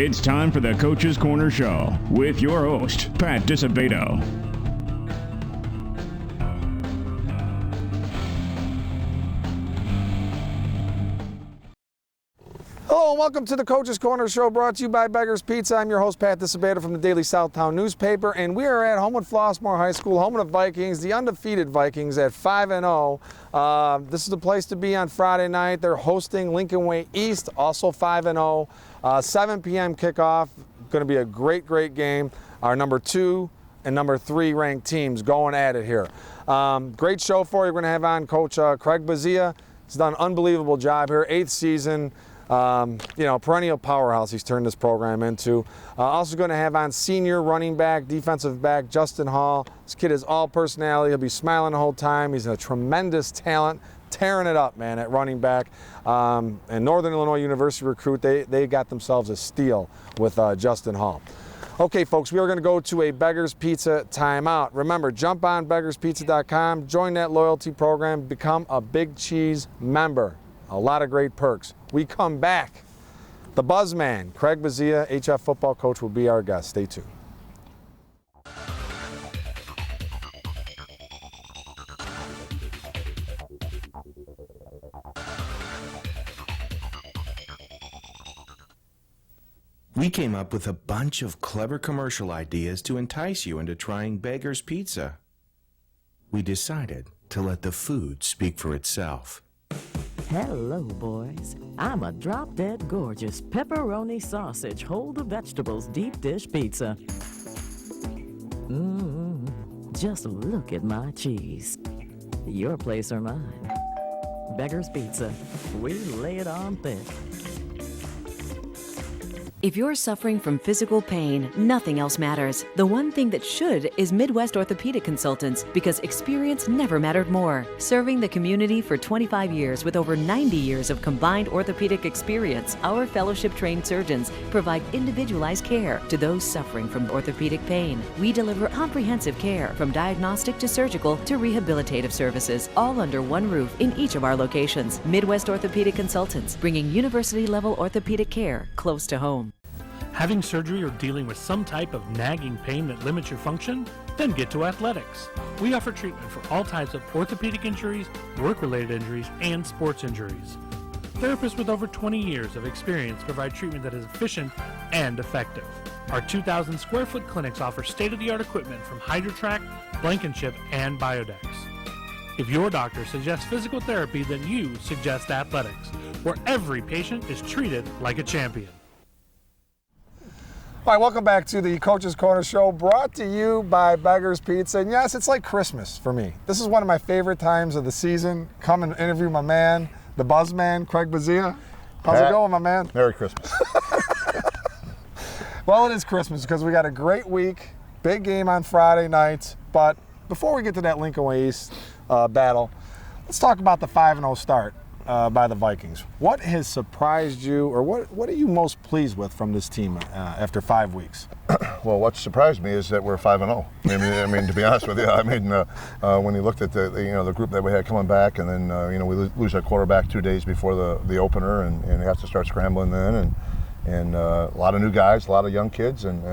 It's time for the Coach's Corner Show with your host, Pat Disabato. Hello and welcome to the Coach's Corner Show, brought to you by Beggar's Pizza. I'm your host, Pat Disabato from the Daily Southtown newspaper, and we are at Homewood Flossmoor High School, home of the Vikings, the undefeated Vikings at 5-0. This is the place to be on Friday night. They're hosting Lincoln Way East, also 5-0. 7 p.m. kickoff. Going to be a great, great game. Our number 2 and number 3 ranked teams going at it here. Great show for you. We're going to have on Coach Craig Buzea. He's done an unbelievable job here, 8th season. Perennial powerhouse he's turned this program into. Also going to have on senior running back, defensive back, Justin Hall. This kid is all personality. He'll be smiling the whole time. He's a tremendous talent, tearing it up, man, at running back. And Northern Illinois University recruit, they got themselves a steal with Justin Hall. Okay, folks, we are going to go to a Beggar's Pizza timeout. Remember, jump on beggarspizza.com, join that loyalty program, become a Big Cheese member. A lot of great perks. We come back. The Buzzman, Craig Buzea, HF football coach, will be our guest. Stay tuned. We came up with a bunch of clever commercial ideas to entice you into trying Beggar's Pizza. We decided to let the food speak for itself. Hello, boys. I'm a drop-dead gorgeous pepperoni sausage, hold the vegetables deep dish pizza. Just look at my cheese. Your place or mine. Beggar's Pizza. We lay it on thick. If you're suffering from physical pain, nothing else matters. The one thing that should is Midwest Orthopedic Consultants, because experience never mattered more. Serving the community for 25 years with over 90 years of combined orthopedic experience, our fellowship-trained surgeons provide individualized care to those suffering from orthopedic pain. We deliver comprehensive care, from diagnostic to surgical to rehabilitative services, all under one roof in each of our locations. Midwest Orthopedic Consultants, bringing university-level orthopedic care close to home. Having surgery or dealing with some type of nagging pain that limits your function? Then get to athletics. We offer treatment for all types of orthopedic injuries, work-related injuries, and sports injuries. Therapists with over 20 years of experience provide treatment that is efficient and effective. Our 2,000 square foot clinics offer state-of-the-art equipment from HydroTrack, Blankenship, and Biodex. If your doctor suggests physical therapy, then you suggest athletics, where every patient is treated like a champion. All right, welcome back to the Coach's Corner Show, brought to you by Beggar's Pizza. And yes, it's like Christmas for me. This is one of my favorite times of the season. Come and interview my man, the Buzzman, Craig Buzea. How's it going, my man? Merry Christmas. Well, it is Christmas because we got a great week, big game on Friday night. But before we get to that Lincoln Way East battle, let's talk about the 5-0 start by the Vikings. What has surprised you, or what are you most pleased with from this team after 5 weeks? Well, what surprised me is that we're 5-0. I mean, to be honest with you, when you looked at the group that we had coming back, and then we lose our quarterback 2 days before the opener, and have to start scrambling then, and a lot of new guys, a lot of young kids, and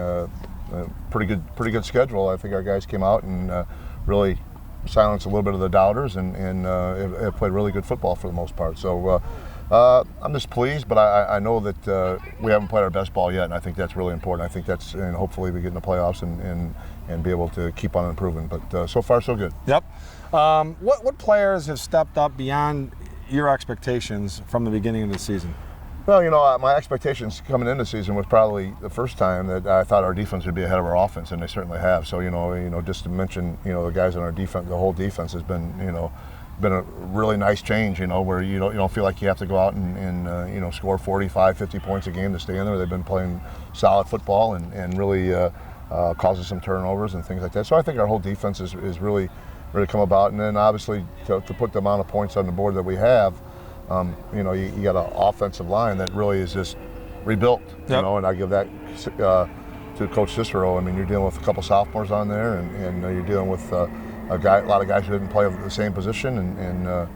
pretty good schedule. I think our guys came out and really silence a little bit of the doubters and have played really good football for the most part. So I'm just pleased, but I know that we haven't played our best ball yet, and I think that's really important. I think that's, and hopefully we get in the playoffs and be able to keep on improving. But so far, so good. Yep. What players have stepped up beyond your expectations from the beginning of the season? Well, my expectations coming into the season was probably the first time that I thought our defense would be ahead of our offense, and they certainly have. So, just to mention, the guys on our defense, the whole defense has been a really nice change, where you don't feel like you have to go out and score 45, 50 points a game to stay in there. They've been playing solid football and really causes some turnovers and things like that. So I think our whole defense is really come about. And then obviously to put the amount of points on the board that we have, you got an offensive line that really is just rebuilt, Yep. And I give that to Coach Cicero. I mean, you're dealing with a couple sophomores on there, and you're dealing with a lot of guys who didn't play the same position, and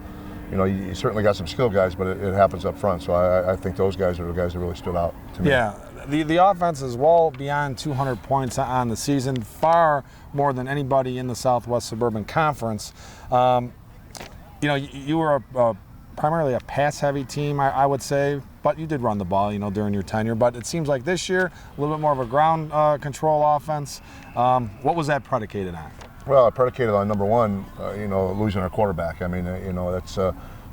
you certainly got some skill guys, but it happens up front. So I think those guys are the guys that really stood out to me. Yeah, the offense is well beyond 200 points on the season, far more than anybody in the Southwest Suburban Conference. You were primarily a pass-heavy team, I would say, but you did run the ball, during your tenure. But it seems like this year, a little bit more of a ground control offense. What was that predicated on? Well, predicated on number one, losing our quarterback. I mean, that's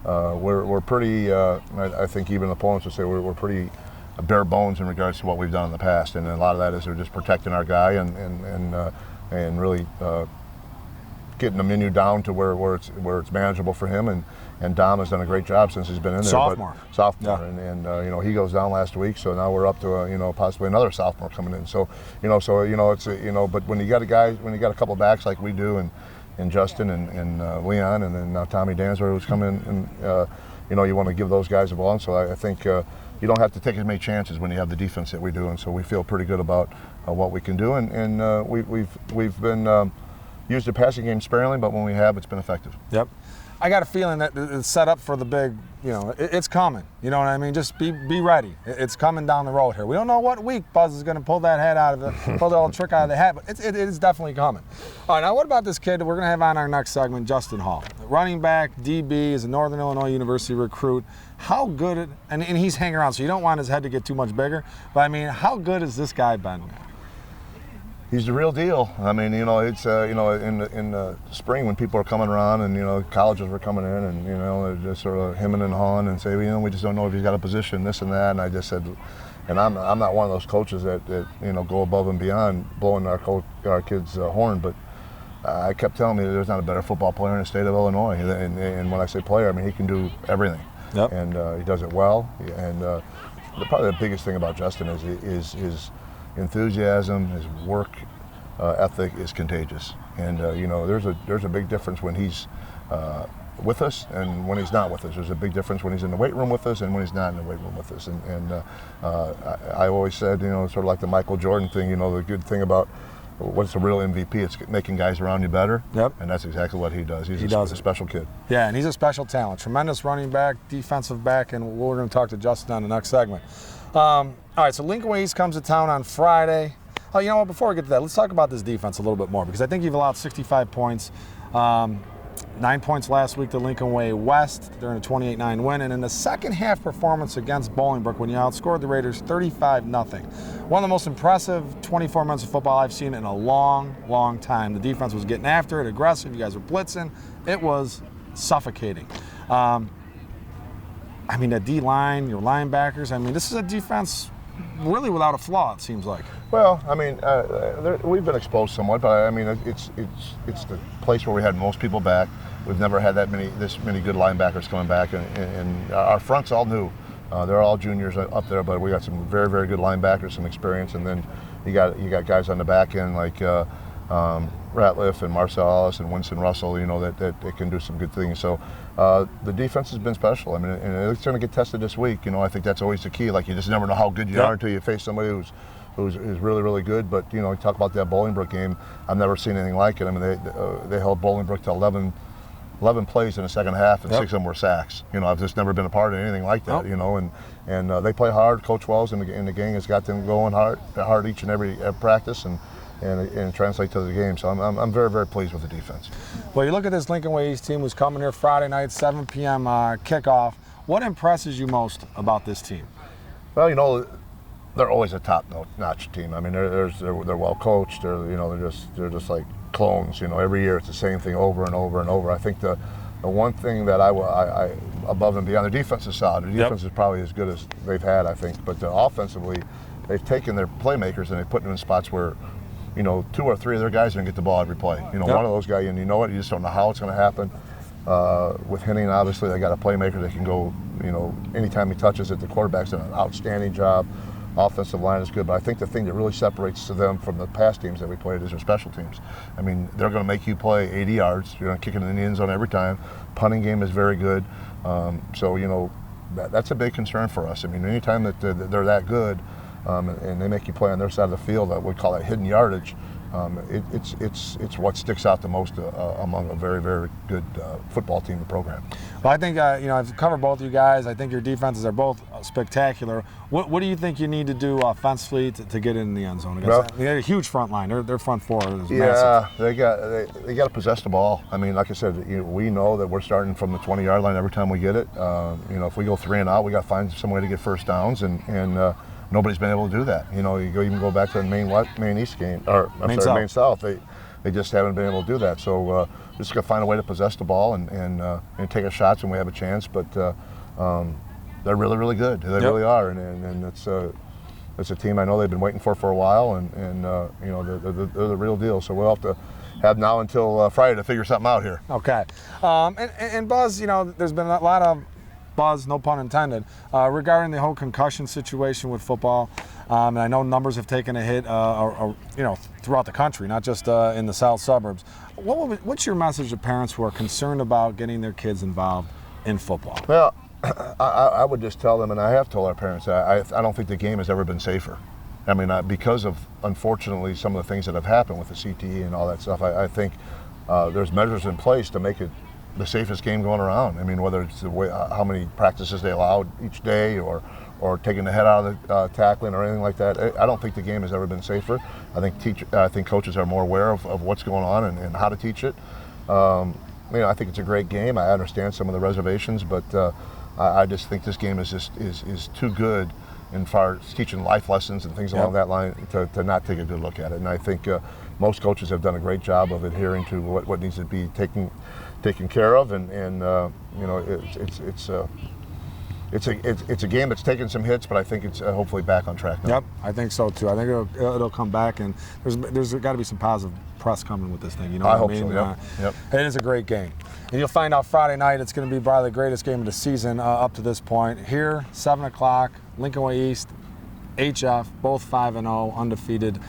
we're pretty. I think even opponents would say we're pretty bare bones in regards to what we've done in the past, and a lot of that is we're just protecting our guy and really getting the menu down to where it's manageable for him. And Dom has done a great job since he's been in there. Sophomore, yeah. And he goes down last week, so now we're up to possibly another sophomore coming in. So it's but when you got a couple of backs like we do, and Justin and Leon, and then now Tommy Dansler who's come in, and you want to give those guys a ball. And so I think you don't have to take as many chances when you have the defense that we do, and so we feel pretty good about what we can do. And we've been used the passing game sparingly, but when we have, it's been effective. Yep. I got a feeling that it's set up for the big, it's coming. You know what I mean? Just be ready. It's coming down the road here. We don't know what week Buzz is going to pull that hat out of pull the old trick out of the hat, but it is definitely coming. All right, now what about this kid that we're going to have on our next segment, Justin Hall? Running back, DB, is a Northern Illinois University recruit. How good, and he's hanging around, so you don't want his head to get too much bigger, but I mean, how good has this guy been? He's the real deal. I mean, it's in the spring when people are coming around and colleges were coming in and they're just sort of hemming and hawing and say, we just don't know if he's got a position, this and that. And I just said, and I'm not one of those coaches that go above and beyond blowing our kids' horn, but I kept telling me there's not a better football player in the state of Illinois. And when I say player, I mean he can do everything. Yep. And he does it well. And probably the biggest thing about Justin is his enthusiasm, his work ethic is contagious, and there's a big difference when he's with us and when he's not with us. There's a big difference when he's in the weight room with us and when he's not in the weight room with us. And I always said, sort of like the Michael Jordan thing. The good thing about what's a real MVP, it's making guys around you better. Yep. And that's exactly what he does. He's a special kid. Yeah, and he's a special talent. Tremendous running back, defensive back, and we're going to talk to Justin on the next segment. All right, so Lincoln Way East comes to town on Friday. Oh, you know what, before we get to that, let's talk about this defense a little bit more, because I think you've allowed 65 points. 9 points last week to Lincoln Way West during a 28-9 win, and in the second half performance against Bolingbrook when you outscored the Raiders 35-0. One of the most impressive 24 minutes of football I've seen in a long, long time. The defense was getting after it, aggressive, you guys were blitzing. It was suffocating. The D-line, your linebackers, this is a defense really without a flaw, it seems like. Well, we've been exposed somewhat, but it's the place where we had most people back. We've never had this many good linebackers coming back, and our front's all new. They're all juniors up there, but we got some very, very good linebackers, some experience, and then you got guys on the back end like Ratliff and Marcel Ellis and Winston Russell, that can do some good things. So the defense has been special. And it's going to get tested this week. I think that's always the key. Like, you just never know how good you are until you face somebody who's really, really good. But you talk about that Bolingbrook game. I've never seen anything like it. They held Bolingbrook to 11 plays in the second half, and 6 of them were sacks. I've just never been a part of anything like that. And they play hard. Coach Wells and the gang has got them going hard each and every practice, and translate to the game. So I'm very, very pleased with the defense. Well, you look at this Lincoln Way East team who's coming here Friday night, 7 p.m. Kickoff. What impresses you most about this team? Well, they're always a top-notch team. They're well coached. They're just like clones. Every year it's the same thing over and over and over. I think the one thing that I above and beyond, the defense is solid. The defense is probably as good as they've had, I think. But offensively, they've taken their playmakers and they put them in spots where 2 or 3 of their guys are going to get the ball every play. One of those guys, and you just don't know how it's going to happen. With Henning, obviously, they got a playmaker that can go, anytime he touches it, the quarterback's done an outstanding job. Offensive line is good, but I think the thing that really separates them from the past teams that we played is their special teams. They're going to make you play 80 yards. You're going to kick it in the end zone every time. Punting game is very good. That's a big concern for us. Anytime that they're that good, and they make you play on their side of the field, we call it hidden yardage, it's what sticks out the most among a very, very good football team and program. Well, I think, I've covered both of you guys. I think your defenses are both spectacular. What do you think you need to do offensively to get in the end zone? They got a huge front line. Their front four is massive. They got to possess the ball. I mean, like I said, we know that we're starting from the 20-yard line every time we get it. If we go 3 and out, we got to find some way to get first downs, and nobody's been able to do that. You even go back to the Maine East game, or Maine South. They just haven't been able to do that. So just got to find a way to possess the ball and take our shots when we have a chance. But they're really, really good. They really are, and it's a team I know they've been waiting for a while, and they're the real deal. So we'll have to have now until Friday to figure something out here. Okay, and Buzz, there's been a lot of buzz, no pun intended, regarding the whole concussion situation with football. And I know numbers have taken a hit, throughout the country, not just in the south suburbs. What's your message to parents who are concerned about getting their kids involved in football? Well, I would just tell them, and I have told our parents, I don't think the game has ever been safer. I mean, because of, unfortunately, some of the things that have happened with the CTE and all that stuff, I think there's measures in place to make it the safest game going around. I mean, whether it's the way, how many practices they allow each day, or taking the head out of the tackling or anything like that. I don't think the game has ever been safer. I think coaches are more aware of what's going on and how to teach it. I think it's a great game. I understand some of the reservations, but I just think this game is too good in far as teaching life lessons and things along that line to not take a good look at it. And I think most coaches have done a great job of adhering to what needs to be taken care of, and it's a game that's taken some hits, but I think it's hopefully back on track now. Yep, I think so too. I think it'll come back, and there's got to be some positive press coming with this thing. I hope so. Yep. It is a great game, and you'll find out Friday night. It's going to be probably the greatest game of the season up to this point. Here, 7 o'clock, Lincoln Way East, HF, both 5-0, undefeated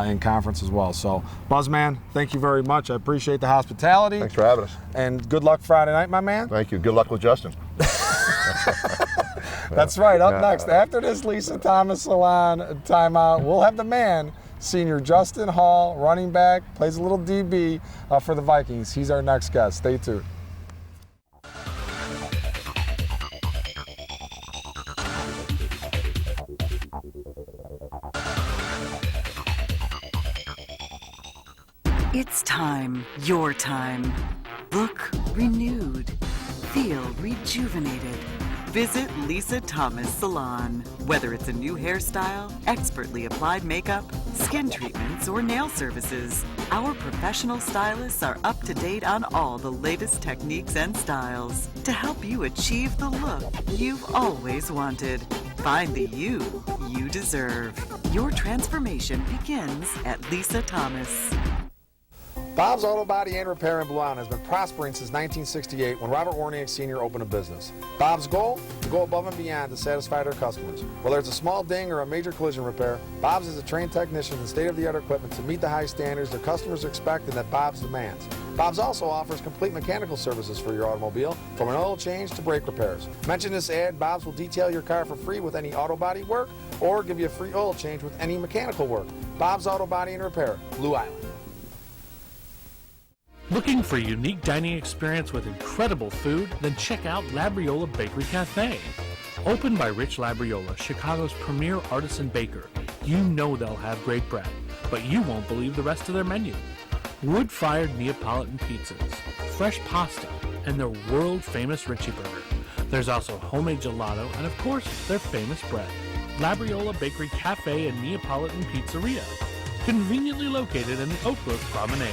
in conference as well. So, Buzzman, thank you very much. I appreciate the hospitality. Thanks for having us. And good luck Friday night, my man. Thank you. Good luck with Justin. That's right. Up next, after this Lisa Thomas Salon timeout, we'll have the man, senior Justin Hall, running back, plays a little DB for the Vikings. He's our next guest. Stay tuned. It's time, your time. Look renewed. Feel rejuvenated. Visit Lisa Thomas Salon. Whether it's a new hairstyle, expertly applied makeup, skin treatments, or nail services, our professional stylists are up to date on all the latest techniques and styles to help you achieve the look you've always wanted. Find the you deserve. Your transformation begins at Lisa Thomas. Bob's Auto Body and Repair in Blue Island has been prospering since 1968 when Robert Warniak Sr. opened a business. Bob's goal? To go above and beyond to satisfy their customers. Whether it's a small ding or a major collision repair, Bob's is a trained technician and state-of-the-art equipment to meet the high standards their customers expect and that Bob's demands. Bob's also offers complete mechanical services for your automobile, from an oil change to brake repairs. Mention this ad, Bob's will detail your car for free with any auto body work or give you a free oil change with any mechanical work. Bob's Auto Body and Repair, Blue Island. Looking for a unique dining experience with incredible food? Then check out Labriola Bakery Cafe. Opened by Rich Labriola, Chicago's premier artisan baker, you know they'll have great bread, but you won't believe the rest of their menu. Wood-fired Neapolitan pizzas, fresh pasta, and their world-famous Richie Burger. There's also homemade gelato and, of course, their famous bread. Labriola Bakery Cafe and Neapolitan Pizzeria, conveniently located in the Oak Brook Promenade.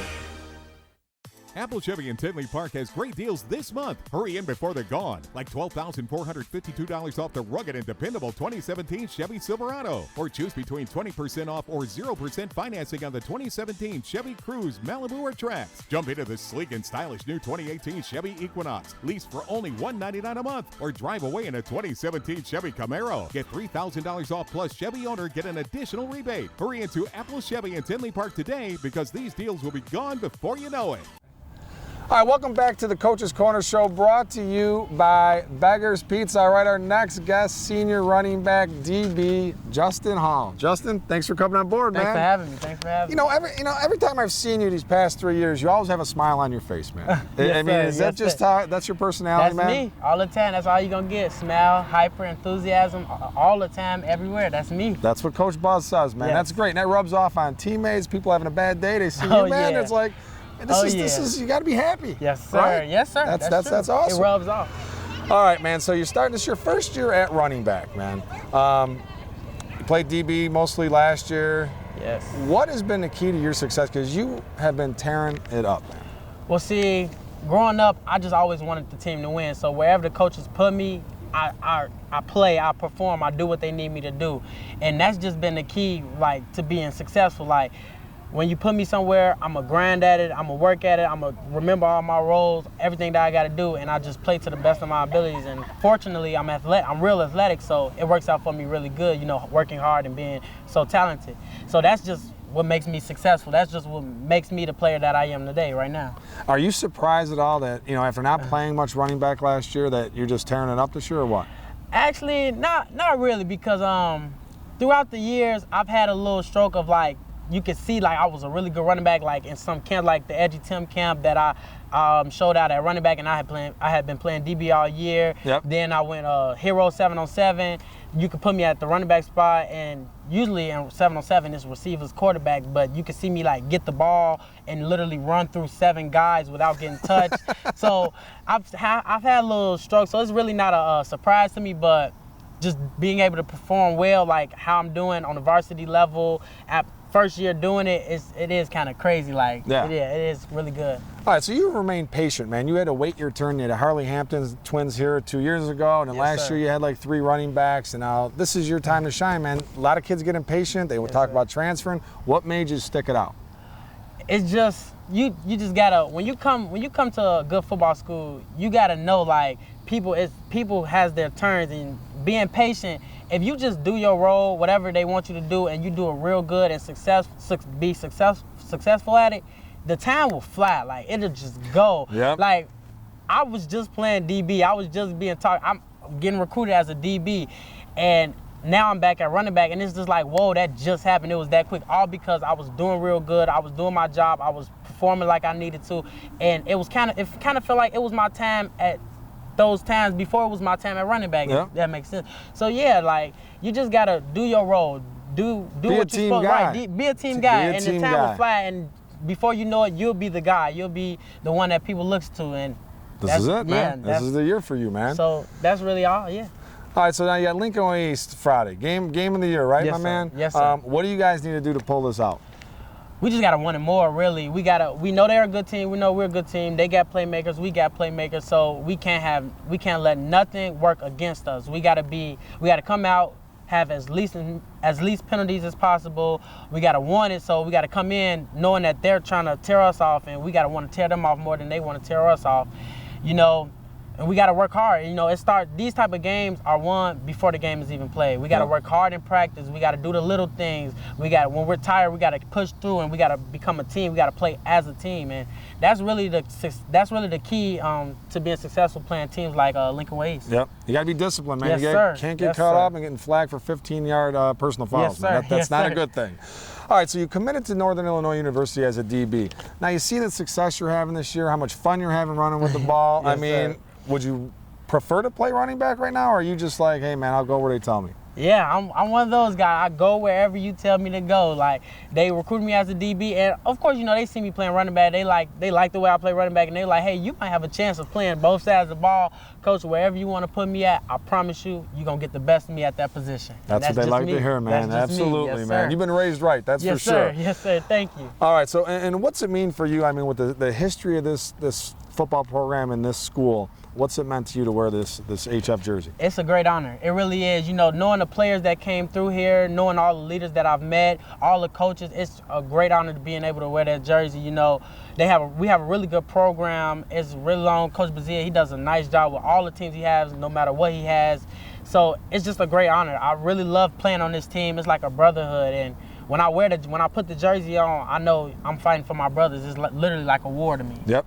Apple Chevy in Tinley Park has great deals this month. Hurry in before they're gone. Like $12,452 off the rugged and dependable 2017 Chevy Silverado. Or choose between 20% off or 0% financing on the 2017 Chevy Cruze, Malibu, or Trax. Jump into the sleek and stylish new 2018 Chevy Equinox. Lease for only $199 a month. Or drive away in a 2017 Chevy Camaro. Get $3,000 off plus Chevy owner get an additional rebate. Hurry into Apple Chevy in Tinley Park today because these deals will be gone before you know it. All right, welcome back to the Coach's Corner Show, brought to you by Beggar's Pizza. All right, our next guest, senior running back, DB, Justin Hall. Justin, thanks for coming on board, man. Thanks for having me. Thanks for having me. Every time I've seen you these past 3 years, you always have a smile on your face, man. Yes, I mean, sir. is that Yes, just sir. how, that's your personality, That's man? me. All the time. That's all you're going to get. Smile, hyper, enthusiasm, all the time, everywhere. That's me. That's what Coach Buzz says, man. Yes. That's great. And that rubs off on teammates, people having a bad day. They see Oh, you, man. yeah. It's like, this is, you got to be happy. Yes, sir. Right? Yes, sir. That's true. awesome. It rubs off. All right, man. So you're starting this your first year at running back, man. You played DB mostly last year. Yes. What has been the key to your success? Because you have been tearing it up, man. Well, see, growing up, I just always wanted the team to win. So wherever the coaches put me, I play, I perform, I do what they need me to do. And that's just been the key, like, to being successful. Like, when you put me somewhere, I'm going to grind at it, I'm going to work at it, I'm going to remember all my roles, everything that I got to do, and I just play to the best of my abilities. And fortunately, I'm real athletic, so it works out for me really good, you know, working hard and being so talented. So that's just what makes me successful. That's just what makes me the player that I am today, right now. Are you surprised at all that, you know, after not playing much running back last year, that you're just tearing it up this year, or what? Actually, not really, because throughout the years, I've had a little stroke of, like, you could see, like, I was a really good running back, like in some camp, like the Edgy Tim camp that I showed out at running back, and I had been playing DB all year. Yep. Then I went hero 7-on-7. You could put me at the running back spot, and usually in 7-on-7 it's receiver's quarterback, but you could see me, like, get the ball and literally run through 7 guys without getting touched. So I've had a little stroke, so it's really not a surprise to me, but just being able to perform well, like how I'm doing on the varsity level at first year doing it is kind of crazy. Like, yeah, it is really good. All right, so you remained patient, man. You had to wait your turn. You had the Harley Hamptons twins here 2 years ago, and then last year you had like 3 running backs, and now this is your time to shine, man. A lot of kids get impatient. They will talk about transferring. What made you stick it out? It's just you just gotta, when you come to a good football school, you gotta know, like, people has their turns, and being patient. If you just do your role, whatever they want you to do, and you do it real good and be successful at it, the time will fly. Like, it'll just go. Yep. Like, I was just playing DB. I was just being taught. I'm getting recruited as a DB, and now I'm back at running back, and it's just like, whoa, that just happened. It was that quick, all because I was doing real good. I was doing my job. I was performing like I needed to, and it kind of felt like it was my time at those times before it was my time at running back. Yeah. If that makes sense. So yeah, like, you just gotta do your role, do what you're supposed to. Right, be a team guy, and the time will fly, and before you know it, you'll be the guy. You'll be the one that people look to, and this is it, man. This is the year for you, man. So that's really all, yeah. All right, so now you got Lincoln East Friday, game of the year, right, Yes, my sir. man? Yes, sir. What do you guys need to do to pull this out? We just gotta want it more, really. We know they're a good team. We know we're a good team. They got playmakers. We got playmakers. So we can't let nothing work against us. We gotta come out, have as least penalties as possible. We gotta want it. So we gotta come in knowing that they're trying to tear us off, and we gotta want to tear them off more than they want to tear us off. You know. And we got to work hard. You know, these type of games are won before the game is even played. We got to work hard in practice. We got to do the little things. When we're tired, we got to push through, and we got to become a team. We got to play as a team, and that's really the key to being successful playing teams like Lincoln East. Yep, you got to be disciplined, man. Yes, You sir. can't get Yes, caught sir. up and getting flagged for 15-yard personal fouls. Yes, sir. Man. That's Yes, not sir. a good thing. All right, so you committed to Northern Illinois University as a DB. Now you see the success you're having this year, how much fun you're having running with the ball. Yes, I mean, sir. would you prefer to play running back right now, or are you just like, hey man, I'll go where they tell me? Yeah, I'm one of those guys. I go wherever you tell me to go. Like, they recruited me as a DB, and of course, you know, they see me playing running back. They like the way I play running back, and they're like, hey, you might have a chance of playing both sides of the ball. Coach, wherever you want to put me at, I promise you're going to get the best of me at that position. That's what they like to hear, man. That's just Absolutely, me. Yes, man. sir. You've been raised right, that's yes, for sure. Sir. Yes, sir. Thank you. All right, so and what's it mean for you, I mean, with the history of this football program in this school, what's it meant to you to wear this HF jersey? It's a great honor. It really is. You know, knowing the players that came through here, knowing all the leaders that I've met, all the coaches, it's a great honor to being able to wear that jersey. You know, we have a really good program. It's really long. Coach Buzea, he does a nice job with all the teams he has, no matter what he has. So it's just a great honor. I really love playing on this team. It's like a brotherhood, and when I put the jersey on, I know I'm fighting for my brothers. It's literally like a war to me. Yep.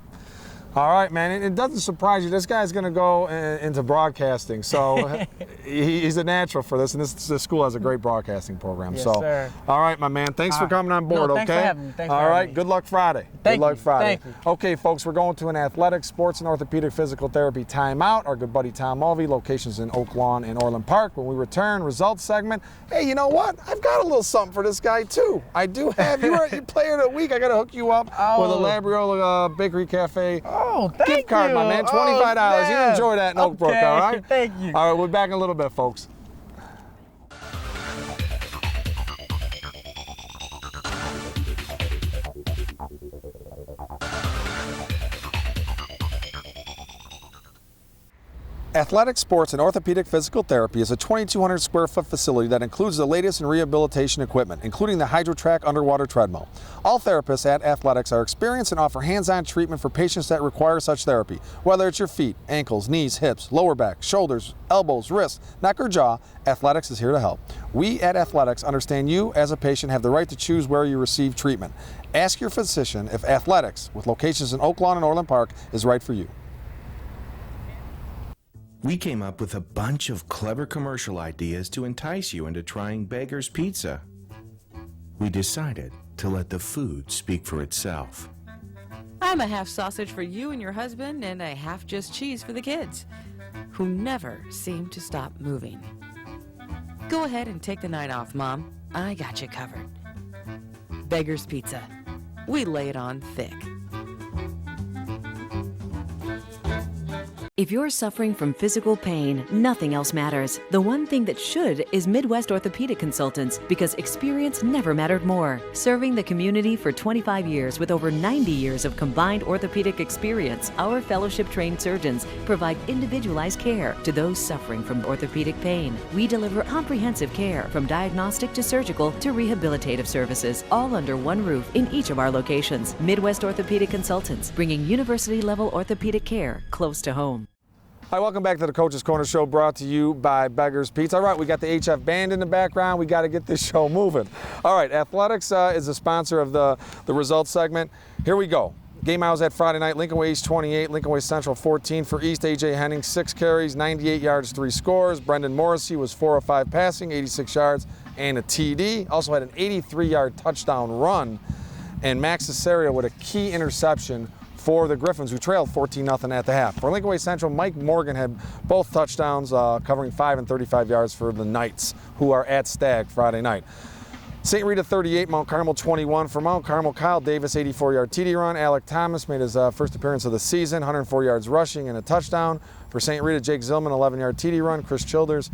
All right, man. It doesn't surprise you. This guy's going to go into broadcasting, so he's a natural for this. And this school has a great broadcasting program. Yes, so, sir. All right, my man. Thanks for coming on board. No, okay. thanks for having me. Thanks all for right. having me. Good luck Friday. Thank Good luck you. Friday. Thank you. Okay, folks. We're going to an athletics, sports, and orthopedic physical therapy timeout. Our good buddy Tom Mulvey, locations in Oak Lawn and Orland Park. When we return, results segment. Hey, you know what? I've got a little something for this guy too. I do have. You're player of the week. I got to hook you up with a Labriola Bakery Cafe gift card, my man. $25. You enjoy that in Oak Brook, all right? Thank you. All right, we'll be back in a little bit, folks. Athletic Sports and Orthopedic Physical Therapy is a 2,200 square foot facility that includes the latest in rehabilitation equipment, including the HydroTrack underwater treadmill. All therapists at Athletics are experienced and offer hands-on treatment for patients that require such therapy. Whether it's your feet, ankles, knees, hips, lower back, shoulders, elbows, wrists, neck, or jaw, Athletics is here to help. We at Athletics understand you as a patient have the right to choose where you receive treatment. Ask your physician if Athletics, with locations in Oak Lawn and Orland Park, is right for you. We came up with a bunch of clever commercial ideas to entice you into trying Beggar's Pizza. We decided to let the food speak for itself. I'm a half sausage for you and your husband and a half just cheese for the kids, who never seem to stop moving. Go ahead and take the night off, Mom. I got you covered. Beggar's Pizza. We lay it on thick. If you're suffering from physical pain, nothing else matters. The one thing that should is Midwest Orthopedic Consultants, because experience never mattered more. Serving the community for 25 years with over 90 years of combined orthopedic experience, our fellowship-trained surgeons provide individualized care to those suffering from orthopedic pain. We deliver comprehensive care from diagnostic to surgical to rehabilitative services, all under one roof in each of our locations. Midwest Orthopedic Consultants, bringing university-level orthopedic care close to home. Hi, welcome back to the Coach's Corner Show, brought to you by Beggar's Pizza. All right, we got the HF band in the background. We got to get this show moving. All right, Athletics is the sponsor of the results segment. Here we go. Game hours at Friday night. Lincoln Way East 28, Lincoln Way Central 14. For East, A.J. Henning, 6 carries, 98 yards, 3 scores. Brendan Morrissey was 4 of 5 passing, 86 yards, and a TD. Also had an 83-yard touchdown run. And Max Cesario with a key interception for the Griffins, who trailed 14-0 at the half. For Lincoln Way Central, Mike Morgan had both touchdowns, covering 5 and 35 yards for the Knights, who are at Stag Friday night. St. Rita 38, Mount Carmel 21. For Mount Carmel, Kyle Davis, 84-yard TD run. Alec Thomas made his first appearance of the season, 104 yards rushing and a touchdown. For St. Rita, Jake Zillman, 11-yard TD run. Chris Childers,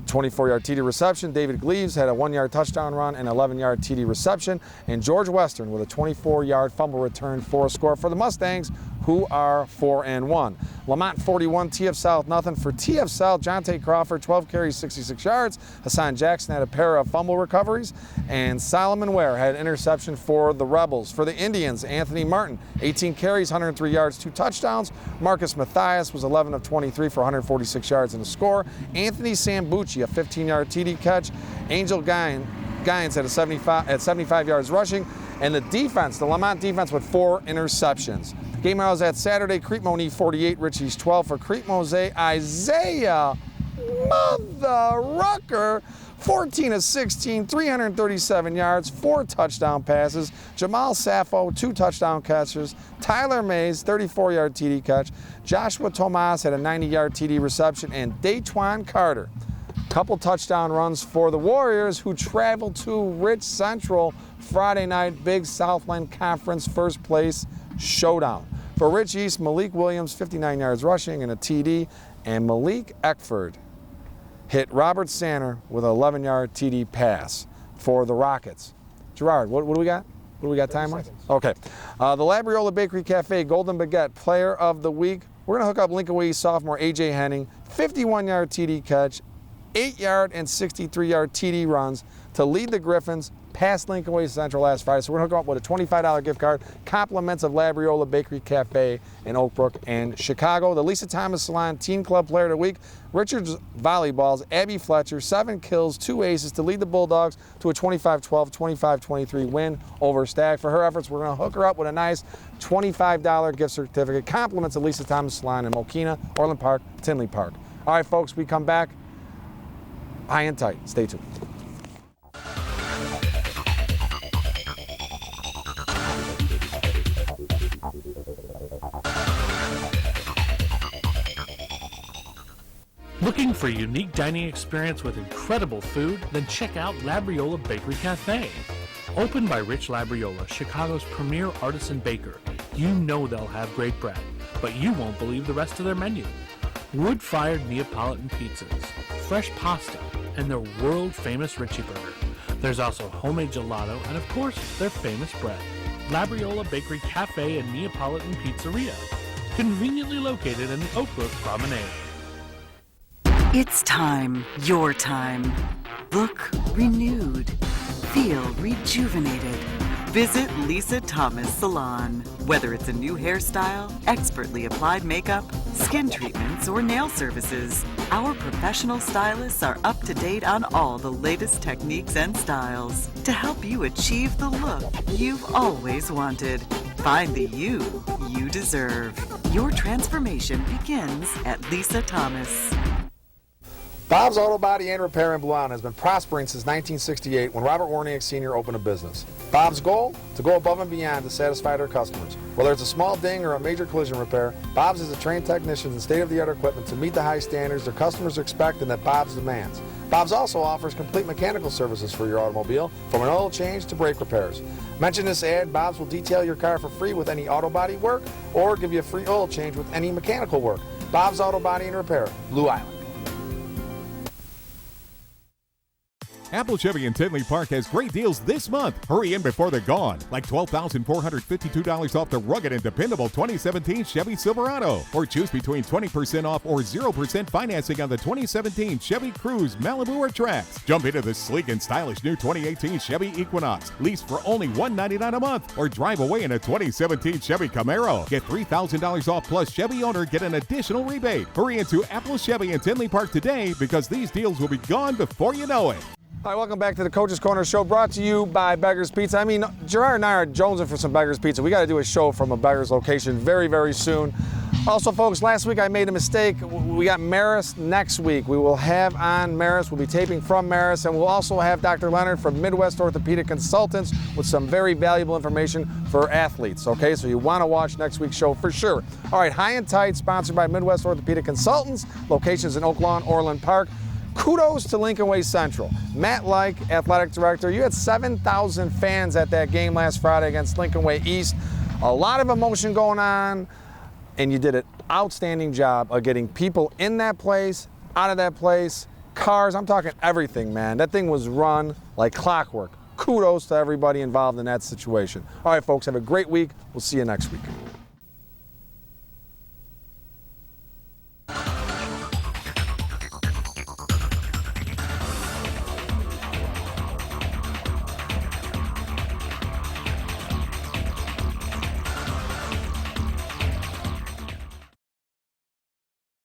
24-yard TD reception. David Gleaves had a 1-yard touchdown run and 11-yard TD reception. And George Western with a 24-yard fumble return for a score for the Mustangs, who are 4-1. Lamont 41, TF South nothing. For TF South, Jonte Crawford, 12 carries, 66 yards. Hassan Jackson had a pair of fumble recoveries. And Solomon Ware had an interception for the Rebels. For the Indians, Anthony Martin, 18 carries, 103 yards, 2 touchdowns. Marcus Mathias was 11 of 23 for 146 yards and a score. Anthony Sambucci, a 15-yard TD catch. Angel Gaines had 75 yards rushing. And the defense, the Lamont defense, with 4 interceptions. Game hours at Saturday, Crete Monee 48, Richie's 12. For Crete Mosaic, Isaiah Mother Rucker, 14 of 16, 337 yards, 4 touchdown passes. Jamal Sappho, 2 touchdown catches. Tyler Mays, 34-yard TD catch. Joshua Tomas had a 90-yard TD reception. And Daytwan Carter, couple touchdown runs for the Warriors, who traveled to Rich Central Friday night, big Southland Conference first place showdown. For Rich East, Malik Williams, 59 yards rushing and a TD. And Malik Eckford hit Robert Sanner with an 11-yard TD pass for the Rockets. Gerard, what do we got? What do we got time-wise? Okay. The Labriola Bakery Cafe Golden Baguette Player of the Week. We're going to hook up Lincoln Way East sophomore A.J. Henning, 51-yard TD catch, 8-yard and 63-yard TD runs to lead the Griffins past Lincoln Way Central last Friday. So we're going to hook them up with a $25 gift card, compliments of Labriola Bakery Cafe in Oak Brook and Chicago. The Lisa Thomas Salon Teen Club Player of the Week, Richards Volleyballs, Abby Fletcher, 7 kills, 2 aces to lead the Bulldogs to a 25-12, 25-23 win over Stag. For her efforts, we're going to hook her up with a nice $25 gift certificate, compliments of Lisa Thomas Salon in Mokina, Orland Park, Tinley Park. All right, folks, we come back high and tight. Stay tuned. Looking for a unique dining experience with incredible food? Then check out Labriola Bakery Cafe. Opened by Rich Labriola, Chicago's premier artisan baker, you know they'll have great bread, but you won't believe the rest of their menu. Wood-fired Neapolitan pizzas, fresh pasta, and their world-famous Richie Burger. There's also homemade gelato and, of course, their famous bread. Labriola Bakery Cafe and Neapolitan Pizzeria, conveniently located in the Oak Brook Promenade. It's time, your time. Look renewed. Feel rejuvenated. Visit Lisa Thomas Salon. Whether it's a new hairstyle, expertly applied makeup, skin treatments, or nail services, our professional stylists are up to date on all the latest techniques and styles to help you achieve the look you've always wanted. Find the you deserve. Your transformation begins at Lisa Thomas. Bob's Auto Body and Repair in Blue Island has been prospering since 1968 when Robert Warniak Sr. opened a business. Bob's goal? To go above and beyond to satisfy their customers. Whether it's a small ding or a major collision repair, Bob's has a trained technicians and state-of-the-art equipment to meet the high standards their customers expect and that Bob's demands. Bob's also offers complete mechanical services for your automobile, from an oil change to brake repairs. Mention this ad, Bob's will detail your car for free with any auto body work or give you a free oil change with any mechanical work. Bob's Auto Body and Repair, Blue Island. Apple Chevy in Tinley Park has great deals this month. Hurry in before they're gone. Like $12,452 off the rugged and dependable 2017 Chevy Silverado. Or choose between 20% off or 0% financing on the 2017 Chevy Cruze, Malibu, or Trax. Jump into the sleek and stylish new 2018 Chevy Equinox. Lease for only $199 a month. Or drive away in a 2017 Chevy Camaro. Get $3,000 off plus Chevy owner get an additional rebate. Hurry into Apple Chevy in Tinley Park today because these deals will be gone before you know it. All right, welcome back to the Coach's Corner Show, brought to you by Beggar's Pizza. I mean, Gerard and I are jonesing for some Beggar's Pizza. We got to do a show from a Beggar's location very, very soon. Also, folks, last week I made a mistake. We got Maris next week. We will have on Maris. We'll be taping from Maris, and we'll also have Dr. Leonard from Midwest Orthopedic Consultants with some very valuable information for athletes, okay? So you want to watch next week's show for sure. All right, High and Tight, sponsored by Midwest Orthopedic Consultants, locations in Oak Lawn, Orland Park. Kudos to Lincoln Way Central. Matt Like, athletic director, you had 7,000 fans at that game last Friday against Lincoln Way East. A lot of emotion going on, and you did an outstanding job of getting people in that place, out of that place, cars, I'm talking everything, man. That thing was run like clockwork. Kudos to everybody involved in that situation. All right, folks, have a great week. We'll see you next week.